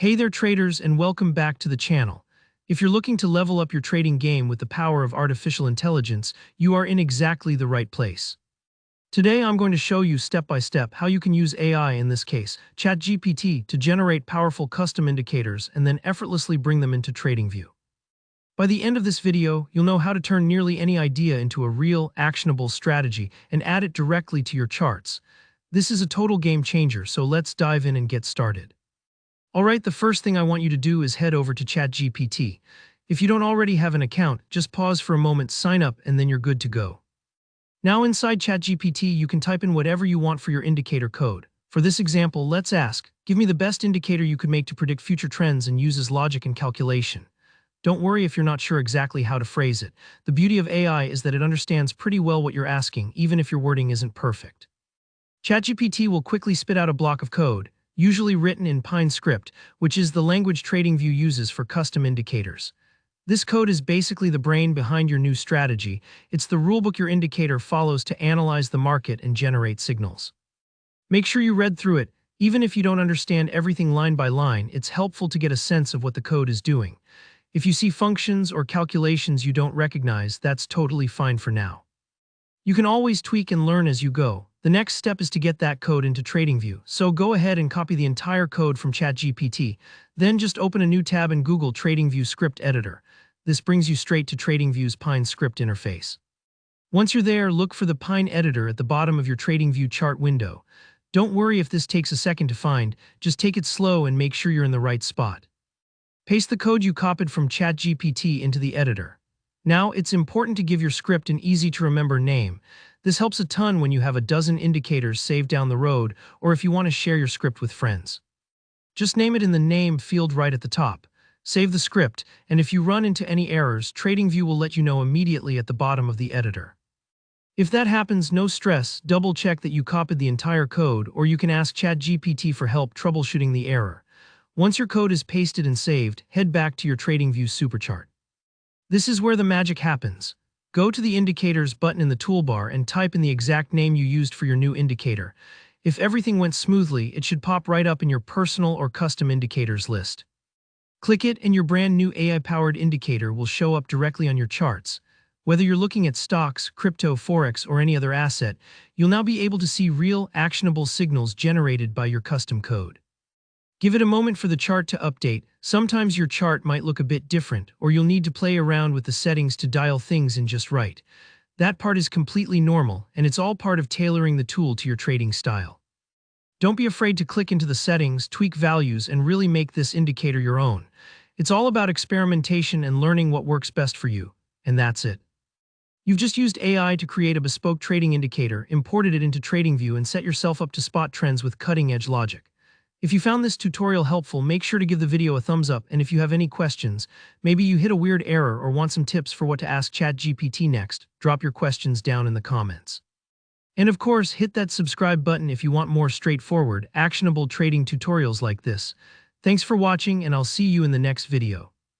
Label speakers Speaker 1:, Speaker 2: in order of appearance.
Speaker 1: Hey there traders, and welcome back to the channel. If you're looking to level up your trading game with the power of artificial intelligence, you are in exactly the right place. Today I'm going to show you step by step how you can use AI, in this case, ChatGPT, to generate powerful custom indicators and then effortlessly bring them into Tradingview. By the end of this video, you'll know how to turn nearly any idea into a real, actionable strategy and add it directly to your charts. This is a total game changer, so let's dive in and get started. Alright, the first thing I want you to do is head over to ChatGPT. If you don't already have an account, just pause for a moment, sign up, and then you're good to go. Now inside ChatGPT, you can type in whatever you want for your indicator code. For this example, let's ask, give me the best indicator you could make to predict future trends and uses logic and calculation. Don't worry if you're not sure exactly how to phrase it. The beauty of AI is that it understands pretty well what you're asking, even if your wording isn't perfect. ChatGPT will quickly spit out a block of code, usually written in Pine script, which is the language Tradingview uses for custom indicators. This code is basically the brain behind your new strategy. It's the rulebook your indicator follows to analyze the market and generate signals. Make sure you read through it. Even if you don't understand everything line by line, it's helpful to get a sense of what the code is doing. If you see functions or calculations you don't recognize, that's totally fine for now. You can always tweak and learn as you go. The next step is to get that code into Tradingview, so go ahead and copy the entire code from ChatGPT. Then just open a new tab in Google Tradingview Script Editor. This brings you straight to Tradingview's Pine script interface. Once you're there, look for the Pine editor at the bottom of your Tradingview chart window. Don't worry if this takes a second to find, just take it slow and make sure you're in the right spot. Paste the code you copied from ChatGPT into the editor. Now, it's important to give your script an easy-to-remember name. This helps a ton when you have a dozen indicators saved down the road or if you want to share your script with friends. Just name it in the name field right at the top. Save the script, and if you run into any errors, Tradingview will let you know immediately at the bottom of the editor. If that happens, no stress, double-check that you copied the entire code, or you can ask ChatGPT for help troubleshooting the error. Once your code is pasted and saved, head back to your Tradingview superchart. This is where the magic happens. Go to the Indicators button in the toolbar and type in the exact name you used for your new indicator. If everything went smoothly, it should pop right up in your personal or custom indicators list. Click it and your brand new AI-powered indicator will show up directly on your charts. Whether you're looking at stocks, crypto, forex, or any other asset, you'll now be able to see real, actionable signals generated by your custom code. Give it a moment for the chart to update. Sometimes your chart might look a bit different, or you'll need to play around with the settings to dial things in just right. That part is completely normal, and it's all part of tailoring the tool to your trading style. Don't be afraid to click into the settings, tweak values, and really make this indicator your own. It's all about experimentation and learning what works best for you, and that's it. You've just used AI to create a bespoke trading indicator, imported it into Tradingview, and set yourself up to spot trends with cutting-edge logic. If you found this tutorial helpful, make sure to give the video a thumbs up, and if you have any questions, maybe you hit a weird error or want some tips for what to ask ChatGPT next, drop your questions down in the comments. And of course, hit that subscribe button if you want more straightforward, actionable trading tutorials like this. Thanks for watching, and I'll see you in the next video.